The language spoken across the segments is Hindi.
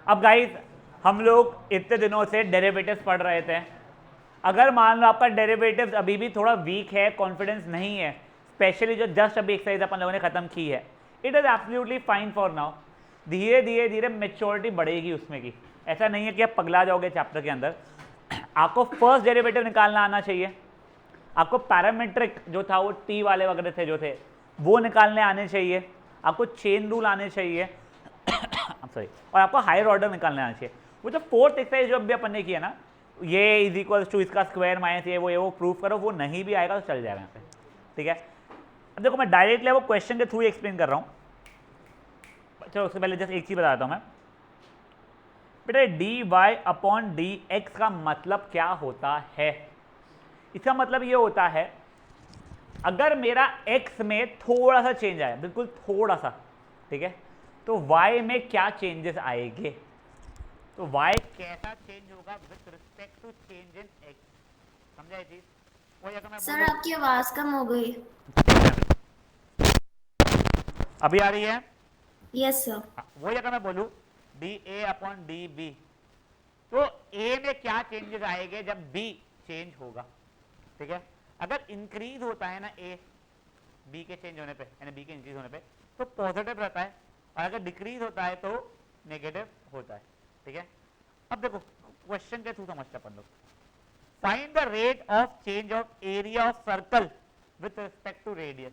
अब गाइस हम लोग इतने दिनों से डेरिवेटिव्स पढ़ रहे थे, अगर मान लो आपका डेरिवेटिव्स अभी भी थोड़ा वीक है, कॉन्फिडेंस नहीं है, स्पेशली जो जस्ट अभी एक्सरसाइज अपन लोगों ने खत्म की है, it is absolutely fine for now. धीरे धीरे धीरे मेच्योरिटी बढ़ेगी उसमें की, ऐसा नहीं है कि आप पगला जाओगे चैप्टर के अंदर। आपको फर्स्ट डेरिवेटिव निकालना आना चाहिए, आपको पैरामीट्रिक जो था वो टी वाले वगैरह थे जो थे वो निकालने आने चाहिए, आपको चेन रूल आने चाहिए सॉरी, और आपको हायर ऑर्डर निकालने आना चाहिए। वो जो फोर्थ एक्सरसाइज जो अभी अपन ने किया ना, ये इज इक्वल्स टू इसका स्क्वायर माइनस ये वो प्रूफ करो, वो नहीं भी आएगा तो चल जाएगा यहाँ पे, ठीक है। अब देखो मैं डायरेक्टली वो क्वेश्चन के थ्रू एक्सप्लेन कर रहा हूँ। चलो उससे पहले जस्ट एक चीज बताता हूँ मैं, बेटा D Y upon D X का मतलब क्या होता है। इसका मतलब ये होता है अगर मेरा x में थोड़ा सा चेंज आया, बिल्कुल थोड़ा सा, ठीक है, तो y में क्या चेंजेस आएंगे, तो y कैसा चेंज होगा with respect to change in x, समझा ये चीज। वही अगर मैं सर आपकी आवाज कम हो गई। अभी आ रही है, यस सर। वही अगर मैं बोलूं D A upon D B, तो a में क्या चेंजेस आएंगे जब b चेंज होगा, ठीक है। अगर इंक्रीज होता है ना a b के चेंज होने पे, यानी b के इंक्रीज होने पे, तो पॉजिटिव रहता है, और अगर डिक्रीज होता है तो नेगेटिव होता है, ठीक है। अब देखो क्वेश्चन के थ्रू समझते अपन लोग, find the rate of change of area of circle with respect to radius.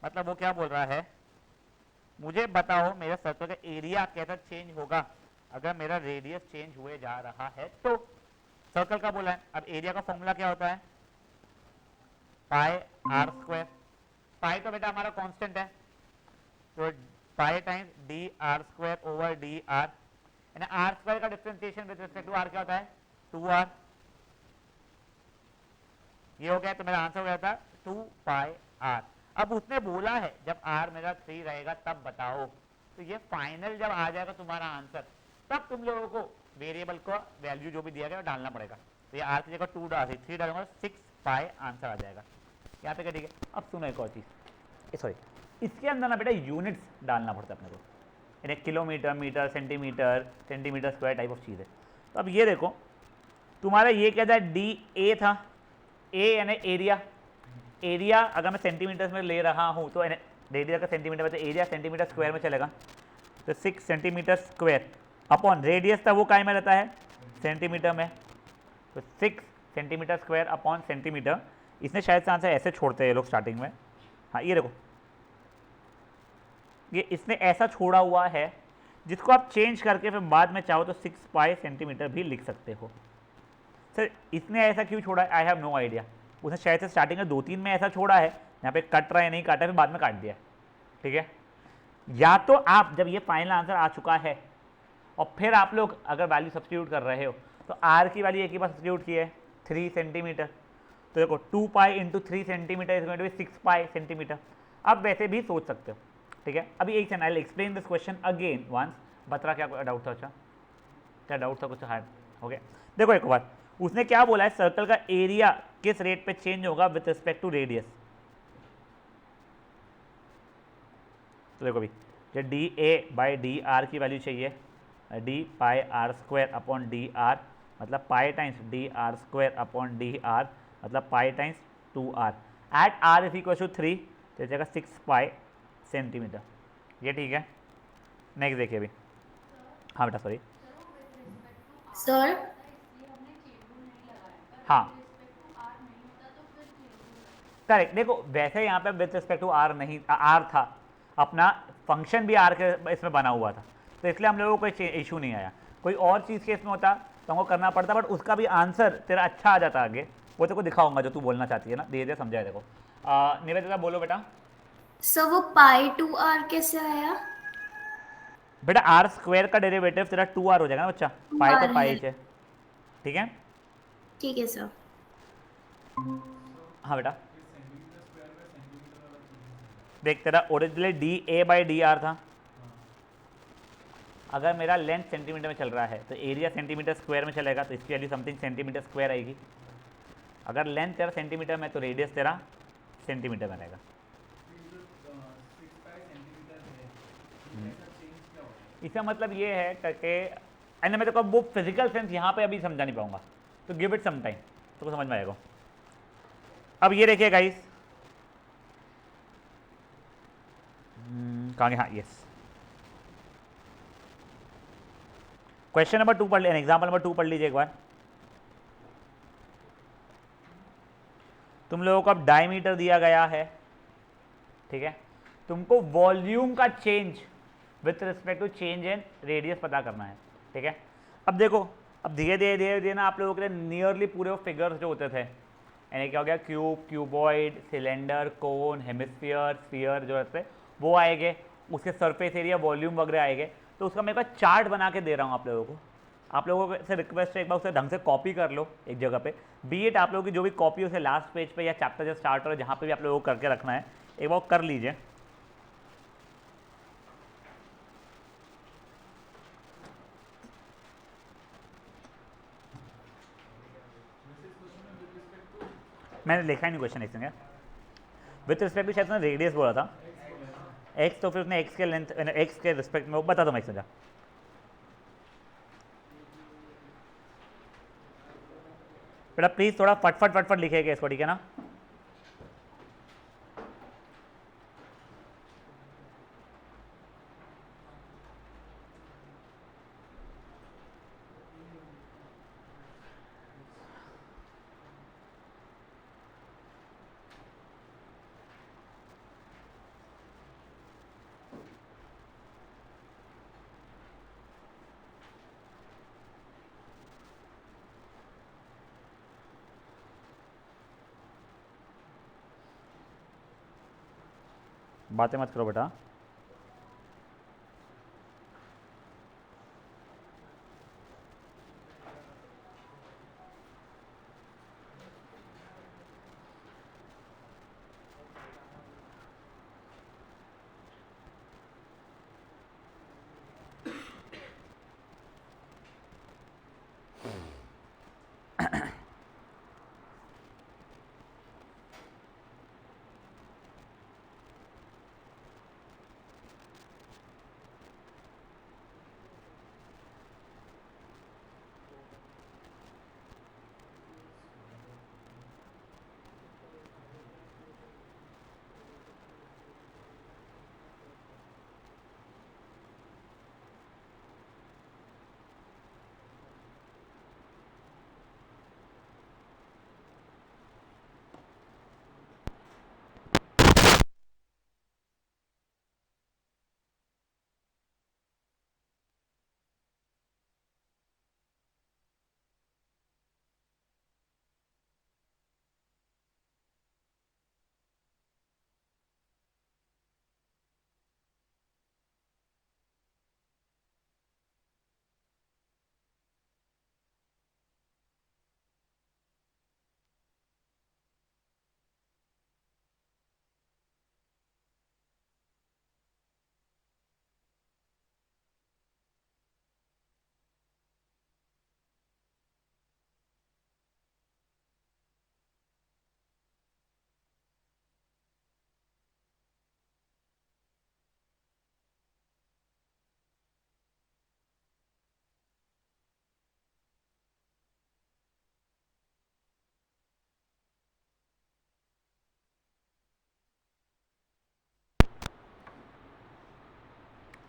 मतलब वो क्या बोल रहा है, मुझे बताओ मेरे सर्कल का एरिया कैसा चेंज होगा अगर मेरा रेडियस चेंज हुए जा रहा है। तो सर्कल का बोला है, अब एरिया का फॉर्मूला क्या होता है, पाई आर स्क्वायर। पाई तो बेटा हमारा कांस्टेंट है, तो pi times D R square over D R, यानी आर स्क्वायर का differentiation with respect to R क्या होता है, 2r। ये हो गया, तो मेरा आंसर हो गया था 2 पाई आर। अब उसने बोला है जब r मेरा 3 रहेगा तब बताओ, तो ये फाइनल जब आ जाएगा तुम्हारा आंसर, तब तुम लोगों को वेरिएबल को वैल्यू जो भी दिया गया डालना पड़ेगा। तो ये r की जगह 2 डाल 3 डालूंगा, 6 पाई आंसर आ जाएगा यहाँ पे, ठीक है। अब सुनो एक और चीज़, सॉरी, इसके अंदर ना बेटा यूनिट्स डालना पड़ता है अपने को, यानी kilometre, metre, centimetre, centimetre square type of चीज़ है। तो अब ये देखो तुम्हारा ये क्या था, डी ए था, ए यानी एरिया, एरिया अगर मैं सेंटीमीटर में ले रहा हूँ तो रेडियस का सेंटीमीटर में, तो एरिया सेंटीमीटर स्क्वायर में चलेगा, तो 6 सेंटीमीटर स्क्वायर अपॉन रेडियस था वो काय में रहता है, सेंटीमीटर में, तो 6 सेंटीमीटर स्क्वायर अपॉन सेंटीमीटर। इसने शायद से आंसर ऐसे छोड़ते हैं ये लोग स्टार्टिंग में, हाँ ये देखो ये इसने ऐसा छोड़ा हुआ है, जिसको आप चेंज करके फिर बाद में चाहो तो 6 पाई सेंटीमीटर भी लिख सकते हो। सर इसने ऐसा क्यों छोड़ा है, आई हैव नो आइडिया। उसने शायद से स्टार्टिंग में 2-3 में ऐसा छोड़ा है, यहाँ पे कट रहा है नहीं काटा, फिर बाद में काट दिया, ठीक है। या तो आप जब ये फाइनल आंसर आ चुका है और फिर आप लोग अगर वैल्यू सब्स्टिट्यूट कर रहे हो, तो आर की वैल्यू एक ही बार सब्स्टिट्यूट की है 3 सेंटीमीटर, तो देखो 2 pi into 3 centimetre is going to be 6 pi centimetre. आप वैसे भी सोच सकते हो, ठीक है। अभी एक second, I will explain this question again once. बता क्या डाउट था, अच्छा क्या डाउट था कुछ, हार्ड हो गया। देखो एक बार उसने क्या बोला है, सर्कल का एरिया किस रेट पे चेंज होगा विथ रिस्पेक्ट टू रेडियस। तो देखो भाई जो d A by d r की वैल्यू चाहिए, d pi are square upon d r, मतलब pi times D R square upon d r, मतलब pi times 2r, at r is equal to 3, तो जगह 6 पाई सेंटीमीटर, ये ठीक है। नेक्स्ट देखिए अभी, हाँ बेटा सॉरी, सर हाँ करेक्ट। देखो वैसे यहाँ पे विथ रिस्पेक्ट टू आर नहीं, आर था अपना फंक्शन भी आर के इसमें बना हुआ था, तो इसलिए हम लोगों को कोई इशू नहीं आया। कोई और चीज़ के इसमें होता तो हमको करना पड़ता, बट उसका भी आंसर तेरा अच्छा आ जाता आगे, वो तेरे को दिखाऊंगा जो तू बोलना चाहती है ना, धीरे धीरे समझाए। देखो निवेदिता बोलो बेटा। सर वो पाई टू आर कैसे आया। बेटा आर स्क्वायर का डेरिवेटिव तेरा 2r हो जाएगा ना बच्चा, टू पाई तो आर पाई है। है, ठीक है। ठीक है सर। हाँ बेटा देख तेरा originally D A by d are था, अगर मेरा लेंथ सेंटीमीटर में चल रहा है तो एरिया सेंटीमीटर स्क्वायर में चलेगा, तो इसकी वैल्यू समथिंग सेंटीमीटर स्क्वायर आएगी। अगर लेंथ तेरा सेंटीमीटर में तो रेडियस तेरा सेंटीमीटर में रहेगा। इसका मतलब ये है कि एंड मैं तो वो फिजिकल सेंस यहाँ पे अभी समझा नहीं पाऊंगा, तो गिव इट सम टाइम तो समझ में आएगा। अब ये देखिए गाइस, कहाँ गए, हाँ यस, क्वेश्चन नंबर 2 पढ़ लीजिए, एग्जाम्पल नंबर 2 पढ़ लीजिए एक बार। तुम लोगों को अब डायमीटर दिया गया है, ठीक है, तुमको वॉल्यूम का change with respect to change in radius पता करना है, ठीक है। अब देखो, अब धीरे धीरे धीरे धीरे ना आप लोगों के लिए नियरली पूरे वो फिगर्स जो होते थे, यानी क्या हो गया, क्यूब, क्यूबॉइड, सिलेंडर, कोन, हेमिस्फीयर, स्फीयर जो रहते वो आएंगे, उसके सरफेस एरिया, वॉल्यूम वगैरह आएंगे। तो उसका मैं एक बार चार्ट बना के दे रहा हूँ आप लोगों को, आप लोगों से रिक्वेस्ट है एक बार उसे ढंग से कॉपी कर लो एक जगह पे, बी एट आप लोगों की जो भी कॉपी उसे लास्ट पेज पे या चैप्टर जो स्टार्ट हो जहाँ पे भी आप लोगों को करके रखना है एक बार कर लीजिए। मैंने लिखा ही नहीं क्वेश्चन इसमें, विथ रिस्पेक्ट टू शायद उसने रेडियस बोला था, एक्स, तो फिर उसने एक्स के लेंथ, एक्स के रिस्पेक्ट में वो बता दो मैं समझा। बेटा प्लीज थोड़ा फटफट फटफट लिखेगा इसको, ठीक है ना। बातें मत करो बेटा।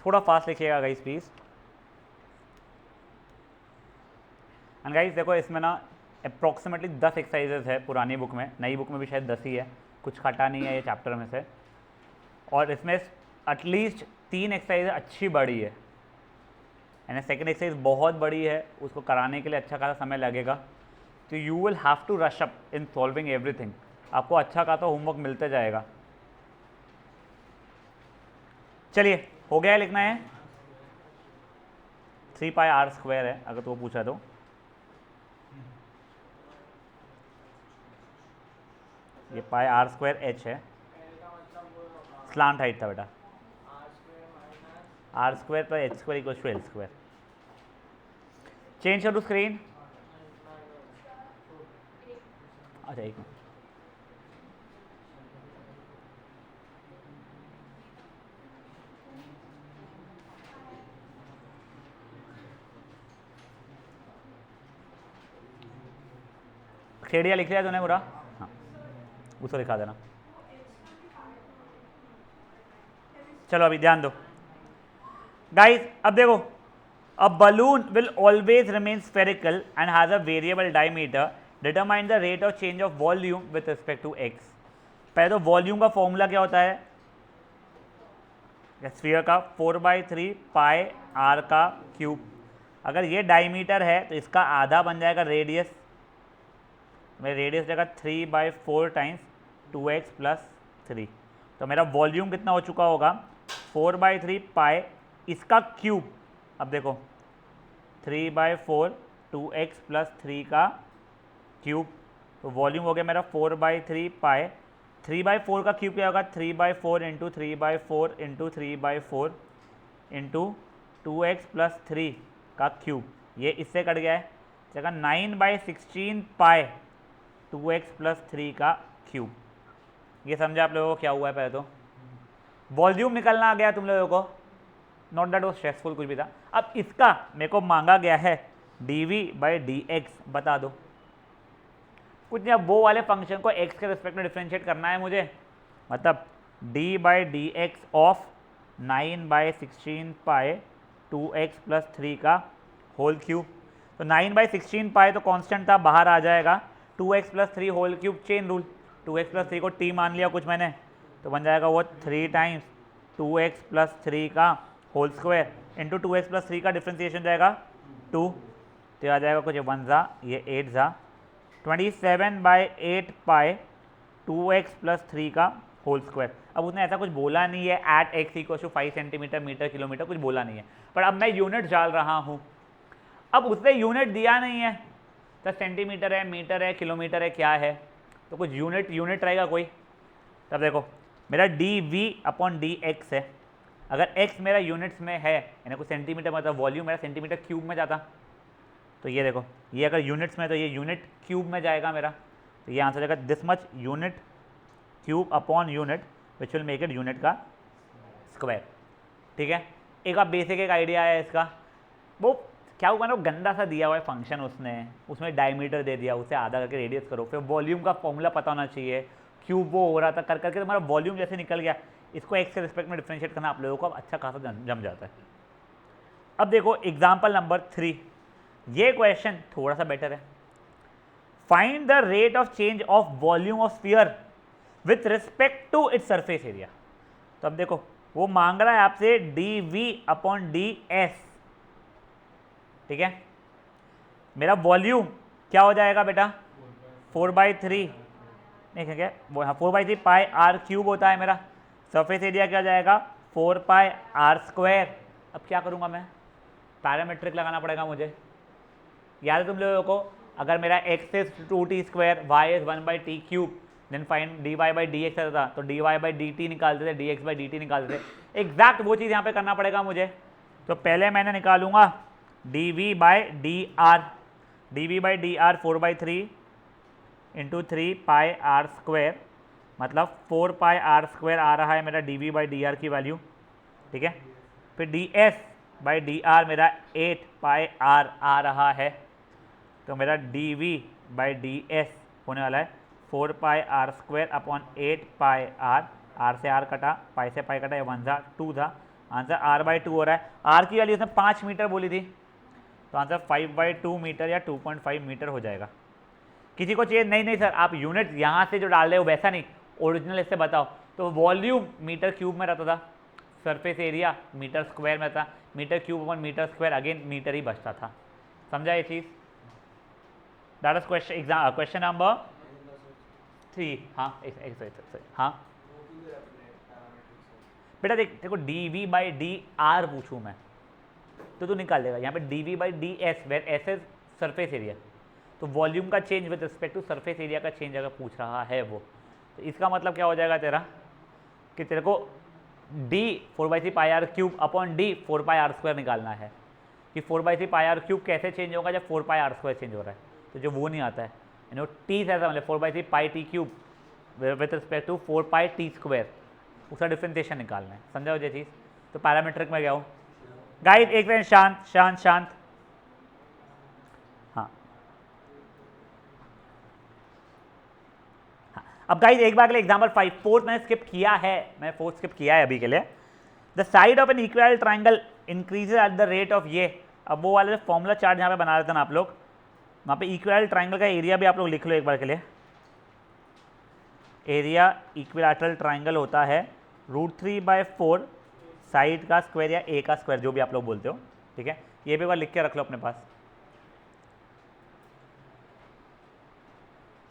थोड़ा फास्ट लिखिएगा गाइस प्लीज़। एंड गाइस देखो इसमें ना अप्रॉक्सीमेटली 10 एक्सरसाइजेज है पुरानी बुक में, नई बुक में भी शायद 10 ही है, कुछ कटा नहीं है ये चैप्टर में से, और इसमें एटलीस्ट 3 एक्सरसाइज अच्छी बड़ी है, यानी सेकेंड एक्सरसाइज बहुत बड़ी है, उसको कराने के लिए अच्छा खासा समय लगेगा। तो you will have to rush up in solving everything, आपको अच्छा खासा होमवर्क मिलते जाएगा। चलिए हो गया है, लिखना है 3 पाई आर स्क्वायर है अगर तो वो पूछा तो, ये पाई आर स्क्वायर एच है, स्लांट हाइट था बेटा, आर स्क्वायर पर H square equal to L square. Change कर टू स्क्रीन, अच्छा एक मिनट, एरिया लिख लिया तूने पूरा? हाँ, उसको दिखा देना। चलो अभी ध्यान दो गाइस, अब देखो, a balloon will always remain spherical and has a variable diameter, determine the rate of change of volume with respect to X. पहले तो वॉल्यूम का फॉर्मूला क्या होता है, स्फीयर का 4/3 पाई आर का क्यूब। अगर ये डायमीटर है तो इसका आधा बन जाएगा रेडियस, मेरा रेडियस जाएगा 3/4 टाइम्स 2x + 3। तो मेरा वॉल्यूम कितना हो चुका होगा, 4/3 पाई इसका क्यूब। अब देखो 3/4 2x + 3 का क्यूब, तो वॉल्यूम हो गया मेरा 4/3 पाई। 3/4 का क्यूब क्या होगा, 3/4 × 3/4 × 3/4 × 2x + 3 का क्यूब। ये इससे कट गया है, जगह 9/16 पाई 2x + 3 का क्यूब। ये समझा आप लोगों को क्या हुआ है? पहले तो वॉल्यूम निकलना आ गया तुम लोगों को, नॉट दैट वो स्ट्रेसफुल कुछ भी था। अब इसका मेरे को मांगा गया है dv/dx, बता दो। कुछ नहीं, अब वो वाले फंक्शन को x के रिस्पेक्ट में डिफ्रेंशिएट करना है मुझे, मतलब d/dx ऑफ 9/16 पाई 2x + 3 का होल क्यूब। तो 9/16 पाई तो कांस्टेंट था, बाहर आ जाएगा, 2x + 3 whole cube, chain rule, 2x + 3 को t मान लिया कुछ मैंने, तो बन जाएगा वो 3 टाइम्स 2x + 3 का होल स्क्वायर इंटू 2x + 3 का डिफ्रेंसिएशन जाएगा 2, तो आ जाएगा कुछ 1 ज़ा, ये 8 ज़ा, 27/8 पाई 2x + 3 का होल स्क्वायर। अब उसने ऐसा कुछ बोला नहीं है at x = 5 centimetre metre kilometre, कुछ बोला नहीं है, पर अब मैं यूनिट डाल रहा हूँ। अब उसने यूनिट दिया नहीं है, तो सेंटीमीटर है, मीटर है, किलोमीटर है, क्या है, तो कुछ यूनिट रहेगा कोई। तब देखो मेरा dv/dx है, अगर x मेरा यूनिट्स में है, यानी कुछ सेंटीमीटर, मतलब वॉल्यूम मेरा सेंटीमीटर क्यूब में जाता, तो ये देखो, ये अगर यूनिट्स में तो ये यूनिट क्यूब में जाएगा मेरा, तो ये आंसर जाएगा this much unit cube upon unit which will make it unit का स्क्वायर। ठीक है, एक आप बेसिक एक आइडिया है इसका। वो क्या हुआ ना, वो गंदा सा दिया हुआ है फंक्शन उसने, उसमें डायमीटर दे दिया, उसे आधा करके रेडियस करो, फिर वॉल्यूम का फॉर्मूला पता होना चाहिए, क्यूब वो हो रहा था, कर करके तुम्हारा वॉल्यूम जैसे निकल गया। इसको एक्स के रिस्पेक्ट में डिफ्रेंशिएट करना आप लोगों को अब अच्छा खासा जम जाता है। अब देखो एग्जाम्पल नंबर 3, ये क्वेश्चन थोड़ा सा बेटर है। Find the rate of change of volume of sphere with respect to its surface area. तो अब देखो वो मांग रहा है आपसे dv/ds, ठीक है। मेरा वॉल्यूम क्या हो जाएगा बेटा, 4/3, नहीं क्या वो, हाँ 4/3 पाई आर क्यूब होता है मेरा। सरफेस एरिया क्या हो जाएगा, 4 पाई आर स्क्वायर। अब क्या करूँगा मैं, पैरामीट्रिक लगाना पड़ेगा मुझे। याद है तुम लोगों को, अगर मेरा x is 2t², y is 1/t³, then find dy/dx आता था, तो dy/dt निकालते थे, dx/dt निकालते थे। एग्जैक्ट वो चीज़ यहाँ पे करना पड़ेगा मुझे। तो पहले मैंने निकालूंगा dv/dr, dv/dr 4/3 × 3 pi are square, मतलब 4 पाई आर स्क्वायर आ रहा है मेरा dv/dr की वैल्यू, ठीक है। फिर ds/dr मेरा 8 पाई आर आ रहा है, तो मेरा dv/ds होने वाला है 4 pi are square upon 8 pi r, r से आर कटा, पाई से पाई कटा, ये 1 था 2 था, आंसर r/2 हो रहा है। आर की वैल्यू उसने 5 मीटर बोली थी, तो आंसर 5/2 मीटर या 2.5 मीटर हो जाएगा। किसी को चाहिए, नहीं सर आप यूनिट यहाँ से जो डाल रहे हो वैसा नहीं, ओरिजिनल इससे बताओ। तो वॉल्यूम मीटर क्यूब में रहता था, सरफेस एरिया मीटर स्क्वायर में था, metre cube upon metre square again metre ही बचता था। समझा ये चीज़? That is question number 3। हाँ हाँ बेटा देखो dv/dr पूछूँ मैं तो तू निकाल देगा यहाँ पे dv/ds, where S is surface area. तो वॉल्यूम का change with respect to surface area का चेंज अगर पूछ रहा है वो, तो इसका मतलब क्या हो जाएगा तेरा, कि तेरे को d 4/3 pi R cube upon d 4 pi are square निकालना है, कि 4/3 पाई आर क्यूब कैसे चेंज होगा जब 4 पाई आर स्क्वायर चेंज हो रहा है। तो जो वो नहीं आता है, यानी टी से ऐसा मतलब 4/3 pi t cube with respect to 4 pi t square, उसका डिफ्रेंसिएशन निकालना है। समझा हो ये चीज़? तो पैरामीट्रिक में गया हूँ गाइस, एक सेकंड, शांत शांत शांत। हाँ अब गाइस एक बार के लिए एग्जांपल 5, फोर्थ मैंने स्किप किया है, मैं फोर्थ स्किप किया है अभी के लिए। The side of an equal triangle increases at the rate of ये, अब वो वाला फॉर्मूला चार्ट जहाँ पे बना रहे थे ना आप लोग, वहाँ पे इक्वल ट्राइंगल का एरिया भी आप लोग लिख लो एक बार के लिए। एरिया इक्विलैटरल ट्राइंगल होता है √3/4 साइड का स्क्वायर या ए का स्क्वायर, जो भी आप लोग बोलते हो, ठीक है। ये भी एक बार लिख के रख लो अपने पास।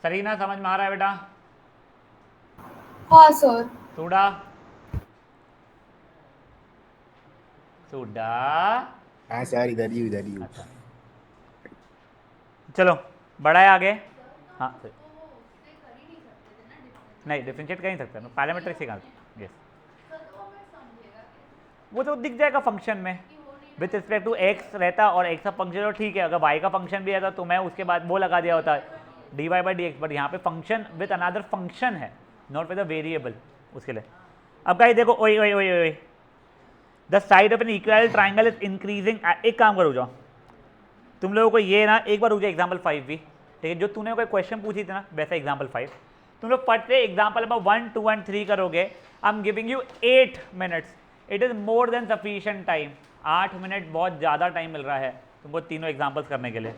सरीना समझ में आ रहा है बेटा? हाँ सर। सूडा सूडा हाँ सर, इधर ही इधर ही हूँ। अच्छा चलो बढ़ाए आगे। हाँ सर, नहीं डिफरेंशिएट कर नहीं सकते, पैरामीट्रिक से कहाँ, यस वो तो दिख जाएगा फंक्शन में विथ रिस्पेक्ट टू एक्स रहता, और एक्स का फंक्शन तो ठीक है, अगर वाई का फंक्शन भी रहता तो मैं उसके बाद वो लगा दिया होता dy/dx, बट यहाँ पे फंक्शन विथ अनदर फंक्शन है, नॉट विद अ वेरिएबल उसके लिए। अब गाइस देखो, ओए ओए ओए ओए, the side of an equal triangle is increasing. एक काम करो जाओ तुम लोगों को ये ना एक बार रुक जाए, एग्जाम्पल 5 भी, ठीक है, जो तूने कोई क्वेश्चन पूछी थी ना वैसा एग्जाम्पल 5 तुम लोग फट से एग्जाम्पल नंबर 1, 2 एंड 3 करोगे। I am giving you 8 minutes, it is more than sufficient time. 8 minute बहुत ज़्यादा टाइम मिल रहा है तुमको तीनों एग्जाम्पल्स करने के लिए।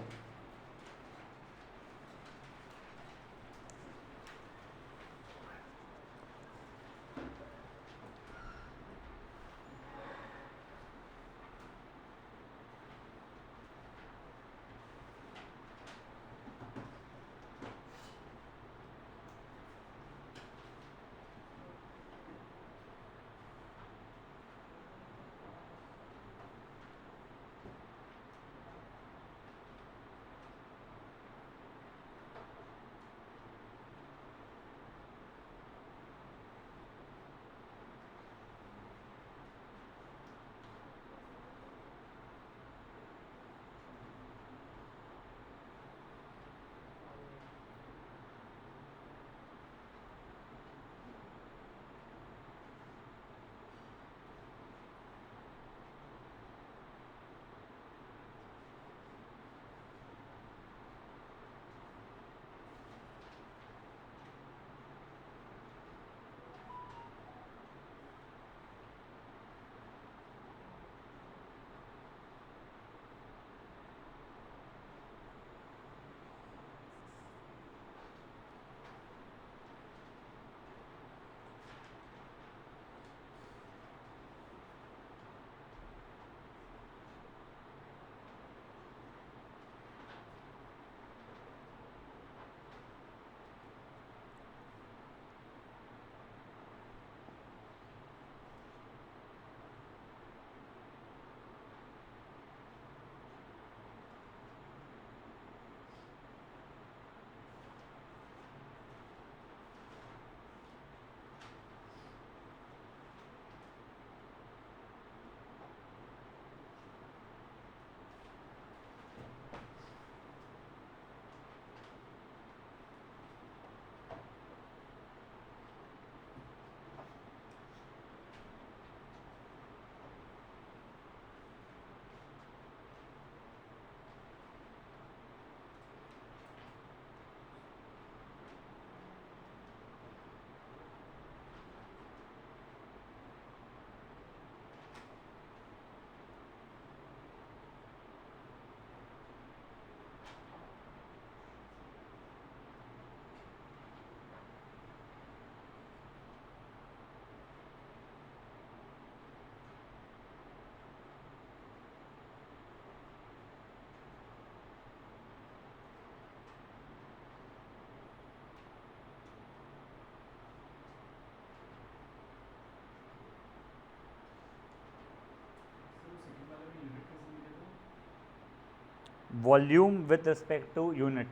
Volume with respect to unit,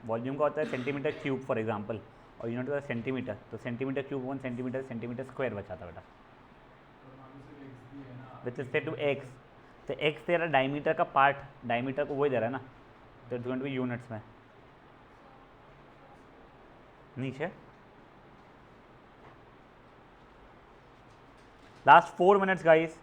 volume का होता है सेंटीमीटर क्यूब फॉर एग्जांपल, और यूनिट होता है सेंटीमीटर, तो centimetre cube 1 centimetre, centimetre square बचा था बेटा विथ रिस्पेक्ट टू एक्स। तो एक्स तेरा डायमीटर का पार्ट, डायमीटर को वही दे रहा है ना, तो it's going to be units में। नीचे last 4 minutes guys.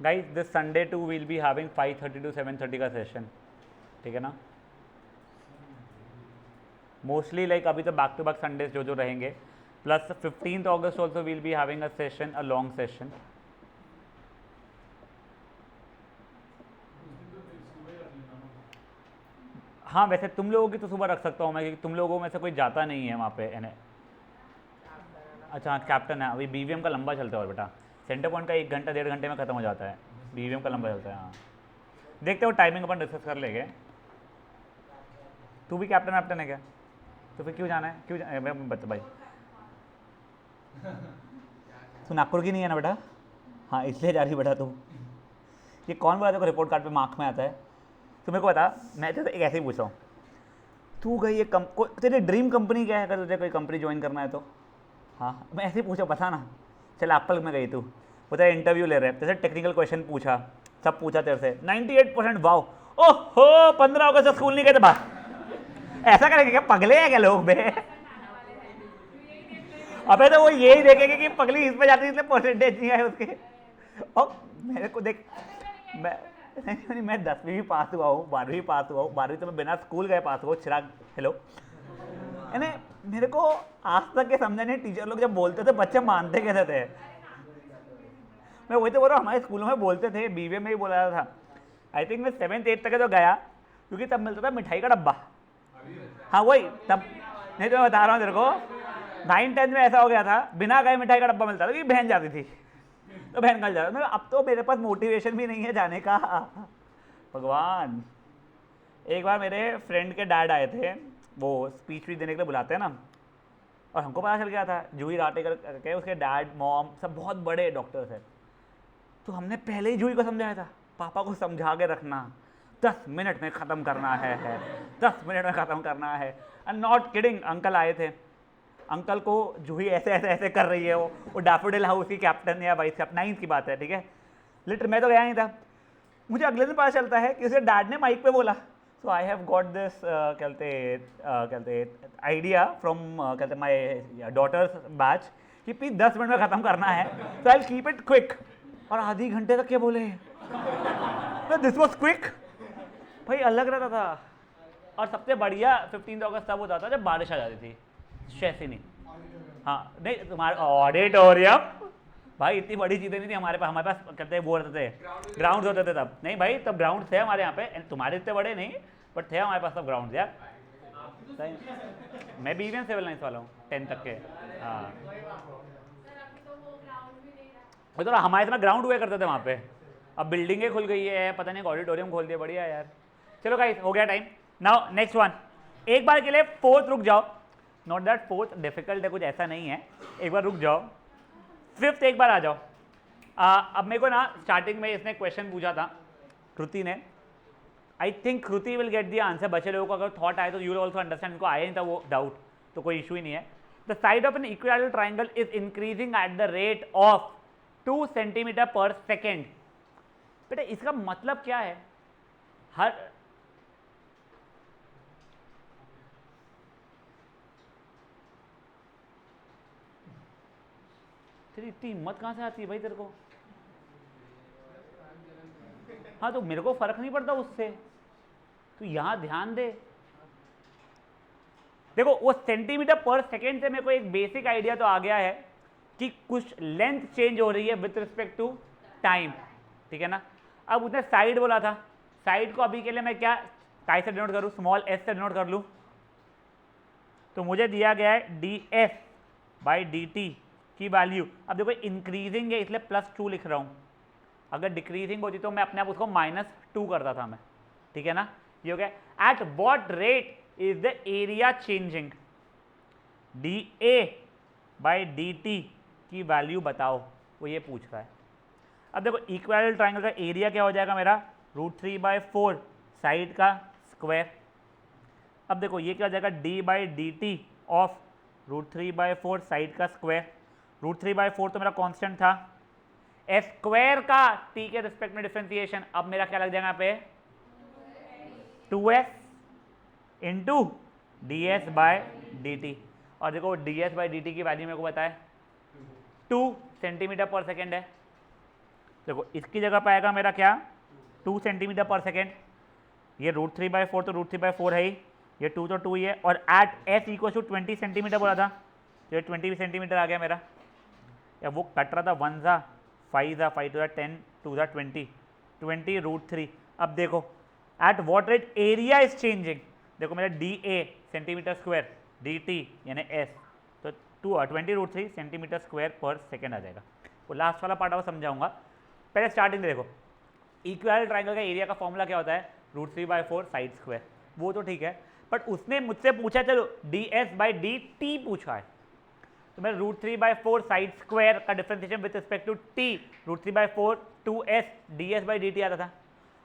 Guys this Sunday too will be having 5:30 to 7:30 का सेशन, ठीक है ना। मोस्टली लाइक अभी तो बैक टू बैक संडेज जो जो रहेंगे, plus 15th August also will be having a session, a long session. हाँ वैसे तुम लोगों की तो सुबह रख सकता हूँ मैं, क्योंकि तुम लोगों में से कोई जाता नहीं है वहाँ पे यानी। अच्छा हाँ कैप्टन है, अभी बीवीएम का लंबा चलता है और बेटा सेंटर पॉइंट का 1 घंटा 1.5 घंटे में ख़त्म हो जाता है, बीवीएम का लंबा चलता है। हाँ देखते हो, टाइमिंग अपन डिस्कस कर लेंगे। तू भी कैप्टन वैप्टन है क्या? तो फिर क्यों जाना है, क्यों बता भाई। तू नागपुर की नहीं है ना बेटा? हाँ इसलिए जा रही बेटा तू। ये कौन बोला तेरे को रिपोर्ट कार्ड पे मार्क में आता है? तो मेरे को बता, मैं तो एक ऐसे ही पूछ रहा हूँ, तू गई ये तेरी ड्रीम कंपनी क्या है अगर तुझे कोई कंपनी ज्वाइन करना है तो? हाँ मैं ऐसे ही पूछा, बता ना। चल एप्पल में गई तू, वो तेरा इंटरव्यू ले रहे, तेरे टेक्निकल क्वेश्चन पूछा, सब पूछा तेरे से, 98% वाओ, ओहो 15 अगस्त से स्कूल नहीं गए थे बात। ऐसा करेंगे क्या, पगले हैं क्या लोग बे? अबे तो वो यही देखेंगे कि पगली इस पे जाती है इसलिए परसेंटेज नहीं आए उसके। और मेरे को देख, मैं 10वीं भी पास हुआ हूँ, 12वीं पास हुआ हूँ, 12वीं तो मैं बिना स्कूल गए पास हुआ हूँ। चिराग हेलो, यानी मेरे को आज तक के समझा नहीं टीचर लोग जब बोलते थे बच्चे मानते कैसे थे। मैं वही तो बोल रहा हूँ, हमारे स्कूलों में बोलते थे, बीवे में ही बोला था। आई थिंक मैं 7th 8th तक तो गया, क्योंकि तब मिलता था मिठाई का डब्बा। हाँ वही तब, नहीं तो मैं बता रहा हूँ तेरे को, 9th 10th में ऐसा हो गया था, बिना गए मिठाई का डब्बा मिलता था, क्योंकि बहन जाती थी तो बहन कल जाता था। अब तो मेरे पास मोटिवेशन भी नहीं है जाने का। भगवान, एक बार मेरे फ्रेंड के डैड आए थे, वो स्पीच भी देने के लिए बुलाते हैं ना, और हमको पता चल गया था जूही राटेकर करके उसके डैड मॉम सब बहुत बड़े डॉक्टर्स हैं। तो हमने पहले ही जूही को समझाया था, पापा को समझा के रखना, 10 मिनट में ख़त्म करना है 10 मिनट में ख़त्म करना है। एंड नॉट किडिंग, अंकल आए थे, अंकल को जूही ऐसे ऐसे ऐसे कर रही है, वो डैफोडिल हाउस की कैप्टन या वाइस कैप्टन, 9th की बात है, ठीक है। लिटर मैं तो गया नहीं था, मुझे अगले दिन पता चलता है कि उसके डैड ने माइक पे बोला, सो आई हैव गॉट दिस कहते आइडिया फ्रॉम कहते माई डॉटर्स बैच कि प्लीज 10 मिनट में ख़त्म करना है, सो आई कीप इट क्विक। और आधी घंटे तक क्या बोले, दिस वॉज क्विक भाई, अलग रहता था। और सबसे बढ़िया 15 अगस्त तब होता था जब बारिश आ जाती थी, स्ट्रेस ही नहीं। हाँ नहीं तुम्हारा ऑडिटोरियम भाई इतनी बड़ी चीज़ें नहीं थी हमारे पास कहते हैं वो रहते थे, ग्राउंड होते थे तब। नहीं भाई तब ग्राउंड थे हमारे यहाँ पे, तुम्हारे इतने बड़े नहीं बट थे हमारे पास तब ग्राउंड यार। मैं बीवीएम सिविल लाइन्स वाला हूँ 10th तक के। हाँ तो हमारे समय ग्राउंड हुआ करते थे वहाँ पे, अब बिल्डिंगें खुल गई है, पता नहीं ऑडिटोरियम खोल दिया, बढ़िया यार। चलो गाइस हो गया टाइम, नाउ नेक्स्ट वन। एक बार के लिए 4th रुक जाओ, नॉट दैट 4th डिफिकल्ट है, कुछ ऐसा नहीं है, एक बार रुक जाओ। 5th एक बार आ जाओ। अब मेरे को ना स्टार्टिंग में इसने क्वेश्चन पूछा था कृति ने, I think Kriti will get the answer. बच्चे लोगों को अगर थॉट आए तो यू विल ऑल्सो अंडरस्टैंड, इनको आया नहीं था वो डाउट, तो कोई इशू ही नहीं है। The side of an equilateral triangle is increasing at the rate of 2 centimetre per second. बेटा इसका मतलब क्या है? हर तेरी इतनी हिम्मत कहाँ से आती है भाई तेरे को? हाँ तो मेरे को फर्क नहीं पड़ता उससे, तू यहां ध्यान दे। देखो वो सेंटीमीटर पर सेकेंड से मेरे को एक बेसिक आइडिया तो आ गया है कि कुछ लेंथ चेंज हो रही है विथ रिस्पेक्ट टू टाइम, ठीक है ना। अब उसने साइड बोला था, साइड को अभी के लिए मैं क्या काय से डिनोट करूं, स्मॉल एस से डिनोट कर लूं, तो मुझे दिया गया है df/dt की वैल्यू। अब देखो इंक्रीजिंग है इसलिए +2 लिख रहा हूं, अगर डिक्रीजिंग होती तो मैं अपने आप उसको -2 करता था मैं, ठीक है ना। ये हो गया। At what rate is the area changing, dA/dt की वैल्यू बताओ, वो ये पूछ रहा है। अब देखो इक्विलैटरल ट्राइंगल का एरिया क्या हो जाएगा मेरा, √3/4 साइड का स्क्वायर। अब देखो ये क्या हो जाएगा, d/dt ऑफ √3/4 साइड का स्क्वायर। √3/4 तो मेरा कांस्टेंट था, स्क्वायर का t के रिस्पेक्ट में डिफरेंशिएशन, अब मेरा क्या लग जाएगा यहाँ पे 2s into D S by D T. और देखो D S by D T की वैल्यू मेरे को बताए 2 सेंटीमीटर पर सेकेंड है। देखो इसकी जगह पर आएगा मेरा क्या 2 सेंटीमीटर पर सेकेंड। ये √3/4 तो √3/4 है ही, ये 2 तो 2 ही है। और at S equal to 20 centimetre बोला था, तो ये 20 सेंटीमीटर आ गया मेरा। या वो कट रहा था 1 ज़ा 5 ज़ा 5 टू ज़ा 10 2 ज़ा 20 √3। अब देखो at what rate area is changing. देखो मेरा D A centimetre square, D T यानी एस, तो 20√3 सेंटीमीटर स्क्वायर पर सेकेंड आ जाएगा। वो लास्ट वाला पार्ट अब समझाऊंगा, पहले स्टार्टिंग में देखो इक्विलैटरल ट्राइंगल का एरिया का फॉर्मूला क्या होता है √3/4 साइड स्क्वायर, वो तो ठीक है। बट उसने मुझसे पूछा चलो D S by D T पूछा है, तो मैं √3/4 साइड स्क्वायर का differentiation with respect to T √3/4 2s ds by D T आता था।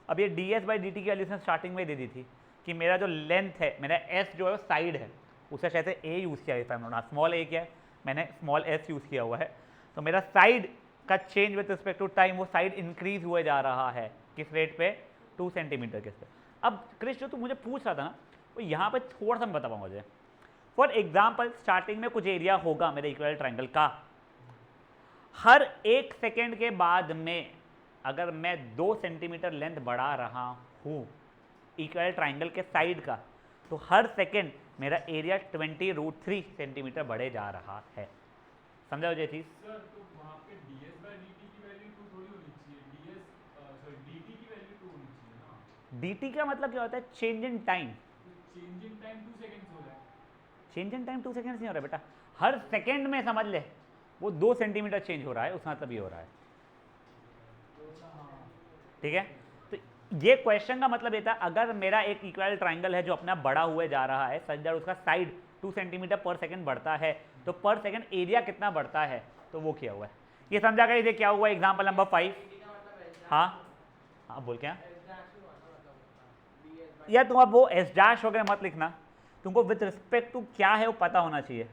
अब ये ds बाई डी टी की वैल्यू उसने स्टार्टिंग में दे दी थी कि मेरा जो लेंथ है, मेरा s जो है साइड है, उसे शायद से a यूज़ किया है, स्मॉल a किया है, मैंने स्मॉल s यूज़ किया हुआ है। तो मेरा साइड का change with respect to time, वो साइड इंक्रीज हुए जा रहा है किस रेट पे 2 सेंटीमीटर के पे। अब क्रिश जो तू मुझे पूछ रहा था ना, वो यहाँ पे थोड़ा सा मैं बता पाऊंगा मुझे। फॉर एग्जाम्पल स्टार्टिंग में कुछ एरिया होगा मेरे इक्विलैटरल ट्राइंगल का, हर 1 सेकेंड के बाद में अगर मैं 2 सेंटीमीटर लेंथ बढ़ा रहा हूँ इक्विलैटरल ट्राइंगल के साइड का, तो हर सेकेंड मेरा एरिया 20√3 सेंटीमीटर बढ़े जा रहा है। समझा हो ये चीज़? सर तो वहाँ पे ds बाय dt की वैल्यू 2 थोड़ी होनी चाहिए, dt की वैल्यू 2 होनी चाहिए ना। dt का मतलब क्या होता है change in time. Change in time 2 seconds हो रहा है। चेंज इन टाइम 2 सेकेंड्स नहीं हो रहा है बेटा, हर सेकेंड में समझ ले वो 2 सेंटीमीटर चेंज हो रहा है, उसका मतलब ये हो रहा है। ठीक है, तो ये क्वेश्चन का मतलब ये था अगर मेरा एक इक्विलैटरल ट्राइंगल है जो अपना बड़ा हुए जा रहा है सच दैट उसका साइड 2 सेंटीमीटर पर सेकेंड बढ़ता है, तो पर सेकेंड एरिया कितना बढ़ता है, तो वो किया हुआ है। ये समझा कर ये क्या हुआ एग्जाम्पल नंबर 5। हाँ हाँ बोल क्या या तुम अब वो एस डैश वगैरह मत लिखना, तुमको विद रिस्पेक्ट टू क्या है वो पता होना चाहिए,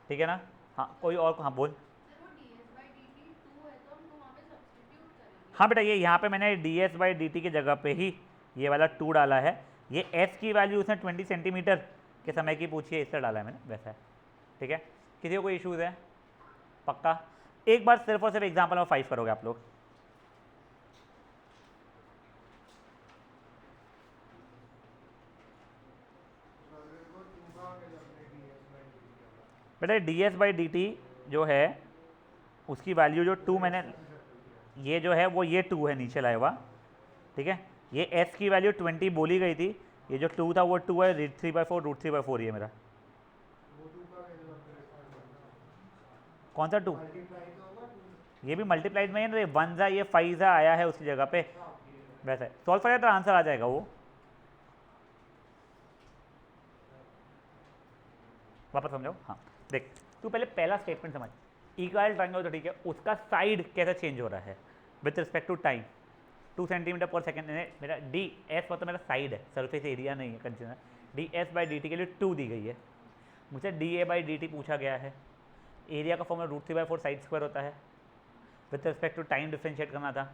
ठीक है ना। हाँ कोई और हाँ बोल। हाँ बेटा ये यहाँ पे मैंने ds बाई डी टी की जगह पे ही ये वाला 2 डाला है। ये s की वैल्यू उसने 20 सेंटीमीटर के समय की पूछी है, इससे डाला है मैंने, वैसा है। ठीक है, किसी को कोई इशूज़ है? पक्का एक बार सिर्फ और सिर्फ एग्जाम्पल नंबर 5 करोगे आप लोग। बेटा ds बाई डी टी जो है उसकी वैल्यू जो 2 मैंने ये जो है वो ये 2 है नीचे लाया हुआ, ठीक है। ये s की वैल्यू 20 बोली गई थी, ये जो 2 था वो 2 है, √3/4 ये मेरा कौन सा 2, ये भी मल्टीप्लाइड में है ना, 1 ज़ा ये 5 ज़ा आया है उसकी जगह पे, वैसा है। सॉल्व करें तो आंसर आ जाएगा वो। वापस समझाओ। हाँ देख तू पहले पहला स्टेटमेंट समझ, इक्विलैटरल ट्राइंगल तो ठीक है, उसका साइड कैसे चेंज हो रहा है with respect to time 2 centimetre per second. मेरा डी एस मतलब मेरा साइड है, सरफेस एरिया नहीं है consider. D S by D T के लिए 2 दी गई है, मुझे D A by D T पूछा गया है। एरिया का फॉर्मूला √3/4 साइड स्क्वायर होता है, with respect to time differentiate करना था।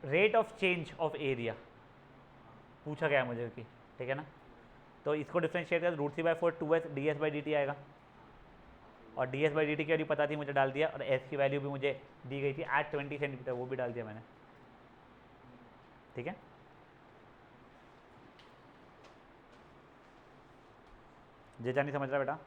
Rate of change of area पूछा गया मुझे कि, ठीक है ना। तो इसको डिफ्रेंशिएट कर √3/4 2s ds by D T आएगा, और ds बाई डी टी की वैल्यू पता थी मुझे डाल दिया, और s की वैल्यू भी मुझे दी गई थी एट 20 सेंटीमीटर, वो भी डाल दिया मैंने, ठीक है। जेजा नहीं समझ रहा बेटा?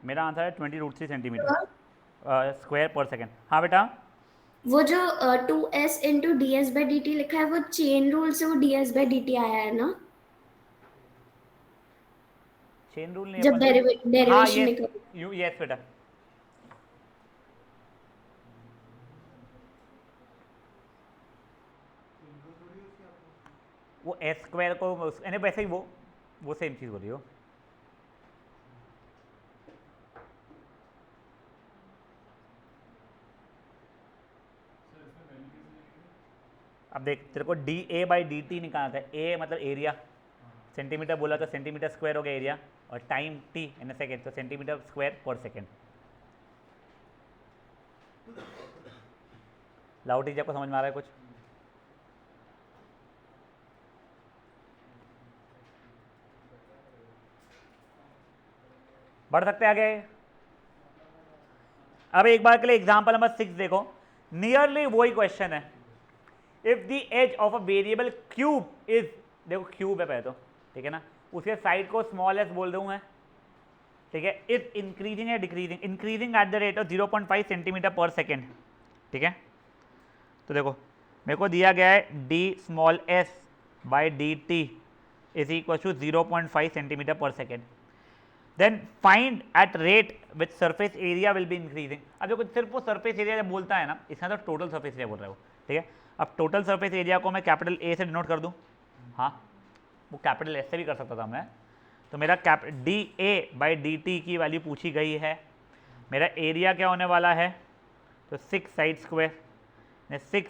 मेरा आंसर है 20√3 सेंटीमीटर स्क्वायर पर सेकेंड। हाँ बेटा वो जो 2s into D S by D T लिखा है वो चेन रूल से वो D S by D T आया है ना, चेन रूल नहीं जब अपन डेरिवेशन निकल। यस बेटा। वो एस स्क्वायर को वैसे ही वो सेम चीज़ बोली हो। अब देख तेरे को D A by D T निकालना था, ए मतलब एरिया, सेंटीमीटर बोला तो सेंटीमीटर स्क्वायर हो गया एरिया, और टाइम t इन सेकेंड, तो centimetre square per second. Loud teacher को समझ में आ रहा है कुछ? बढ़ सकते आगे। अब एक बार के लिए एग्जांपल नंबर 6 देखो, नियरली वही क्वेश्चन है। If the edge of a variable cube is, देखो क्यूब है पहले तो, ठीक है ना, उसके साइड को स्मॉल एस बोल दूं मैं, ठीक है, इज इंक्रीजिंग या decreasing, increasing at the rate of 0.5 centimetre per second, ठीक है। तो देखो मेरे को दिया गया है d small s by D T is equal to 0.5 centimetre per second. Then find at rate with surface area will be increasing. अब देखो सिर्फ वो सरफेस एरिया जब बोलता है ना, इसका तो टोटल सरफेस एरिया बोल रहा है वो, ठीक है। अब टोटल सरफेस एरिया को मैं कैपिटल ए से डिनोट कर दूं, हाँ वो कैपिटल एस से भी कर सकता था मैं। तो मेरा D A by D T की वैल्यू पूछी गई है, मेरा एरिया क्या होने वाला है, तो 6 side square, 6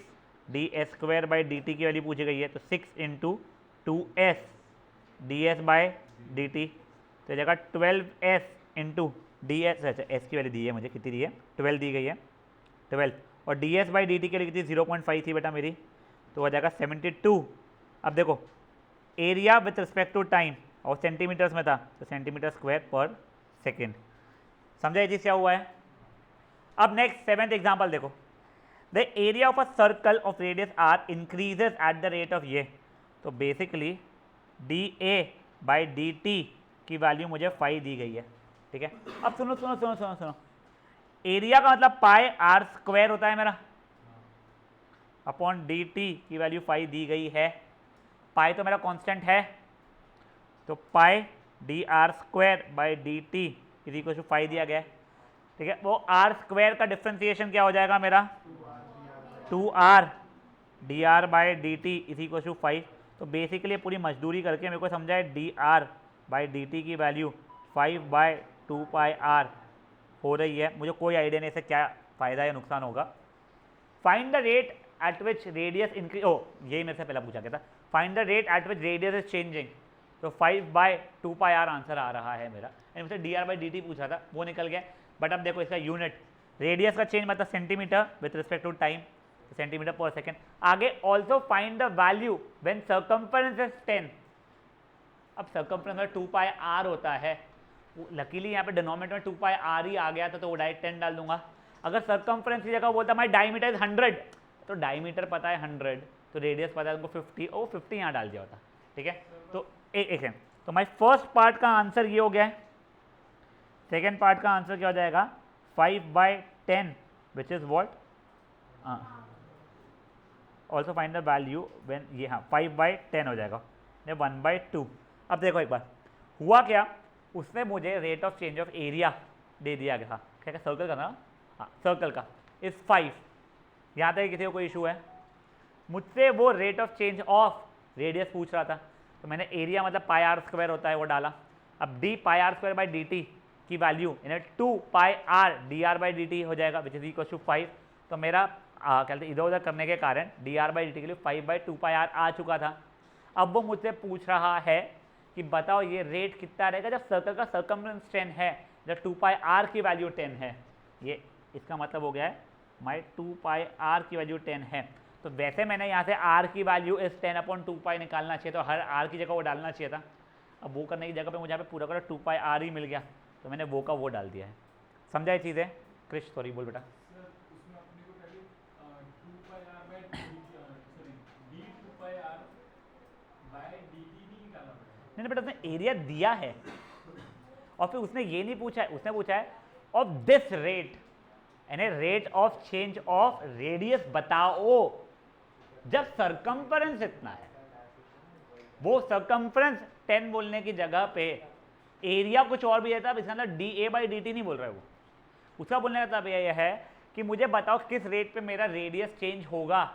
D S square by D T की वैल्यू पूछी गई है, तो 6 into 2s D S by D T, तो जगह 12s इंटू डी एस, अच्छा एस की वैल्यू दी है मुझे, कितनी दी है, 12 दी गई है, 12, और D S by D T के लिए कितनी 0.5 थी बेटा मेरी, तो हो जाएगा 72। अब देखो area with respect to time और सेंटीमीटर्स में था, तो सेंटीमीटर स्क्वायर पर सेकेंड। समझा ये चीज़ क्या हुआ है? अब नेक्स्ट 7th एग्जाम्पल देखो, the area of a circle of radius R increases at the rate of ये, तो basically D A by D T की वैल्यू मुझे 5 दी गई है, ठीक है। अब सुनो सुनो सुनो सुनो सुनो, एरिया का मतलब पाई आर स्क्वायर होता है मेरा, अपॉन डी टी की वैल्यू 5 दी गई है, पाई तो मेरा कांस्टेंट है, तो pi d are square by D T is equal to 5 दिया गया है, ठीक है। वो आर स्क्वायर का डिफ्रेंसिएशन क्या हो जाएगा मेरा, 2r D are by D T is equal to 5। तो बेसिकली पूरी मजदूरी करके मेरे को समझा है D R by D T की वैल्यू 5/2 पाई आर हो रही है। मुझे कोई आइडिया नहीं इससे क्या फ़ायदा या नुकसान होगा। Find the rate at which radius increase, ओ यही मेरे से पहले पूछा गया था, find the rate at which radius is changing, तो 5/2 पाई आर आंसर आ रहा है मेरा। एंड मुझसे D are by D T पूछा था, वो निकल गया। बट अब देखो इसका यूनिट, रेडियस का चेंज मतलब centimetre with respect to time, centimetre per second. आगे also find the value when circumference is 10। अब सर्कमफ्रेंस में 2 पाई आर होता है, लकीली यहाँ पे डिनोमिनेटर में 2 पाई आर ही आ गया था, तो वो डायरेक्ट 10 डाल दूंगा। अगर सर्कमफ्रेंस की जगह बोलता माई डायमीटर इज 100, तो डायमीटर पता है 100, तो रेडियस पता है उनको 50, और 50 यहाँ डाल दिया होता, ठीक है। तो एक सेकेंड, तो माई फर्स्ट पार्ट का आंसर ये हो गया है। सेकेंड पार्ट का आंसर क्या हो जाएगा, 5/10 which is what, also find the value when, ये हाँ 5/10 हो जाएगा, 1/2। अब देखो एक बार हुआ क्या, उसने मुझे rate of change of area दे दिया गया था, क्या सर्कल का ना, हाँ सर्कल का इज 5। यहाँ तक किसी को कोई इशू है? मुझसे वो rate of change of radius पूछ रहा था, तो मैंने एरिया मतलब पाई आर स्क्वायर होता है वो डाला। अब d pi are square by D T की वैल्यू यानी 2 pi r d are by D t हो जाएगा विच इज इक्वल टू 5। तो मेरा क्या कहते हैं इधर उधर करने के कारण D R by D T के लिए 5/2 पाई आर आ चुका था। अब वो मुझसे पूछ रहा है कि बताओ ये रेट कितना रहेगा जब सर्कल का सर्कमफ्रेंस 10 है, जब 2 पाई आर की वैल्यू 10 है। ये इसका मतलब हो गया है माई 2 पाई आर की वैल्यू 10 है। तो वैसे मैंने यहाँ से आर की वैल्यू इस 10/2 पाई निकालना चाहिए, तो हर आर की जगह वो डालना चाहिए था। अब वो करने की जगह पे मुझे यहाँ पे पूरा 2 पाई आर ही मिल गया, तो मैंने वो का वो डाल दिया है। समझा ये चीज़ें? क्रिश सॉरी बोल बेटा। सर उसमें अपने को पहले 2 pi r by sorry d 2 pi r by D t भी निकालना पड़ेगा। नहीं बेटा, उसने एरिया दिया है और फिर उसने ये नहीं पूछा है, उसने पूछा है ऑफ दिस रेट, यानी rate of change of radius बताओ जब सर्कमफरेंस इतना है। वो सर्कमफरेंस 10 बोलने की जगह पे एरिया कुछ और भी है, तब इसका मतलब D A by D T नहीं बोल रहा है वो। उसका बोलने का मतलब यह है कि मुझे बताओ किस रेट पे मेरा रेडियस चेंज होगा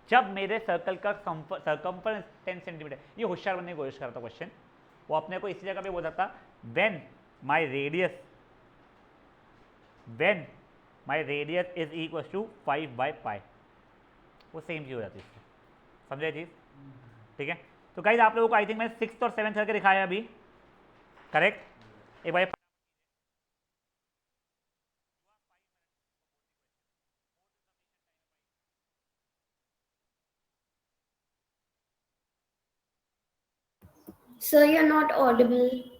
जब मेरे सर्कल का सर्कमफरेंस 10 सेंटीमीटर। ये होशियार बनने की कोशिश करता क्वेश्चन, वो अपने को इसी जगह पे बोल सकता when my radius is equal to 5/पाई, वो सेम चीज़ हो जाती है इससे। समझे चीज़? ठीक है। तो गाइस आप लोगों को आई थिंक मैंने 6th और 7th करके दिखाया अभी, करेक्ट। एक बार Sir, you're not audible.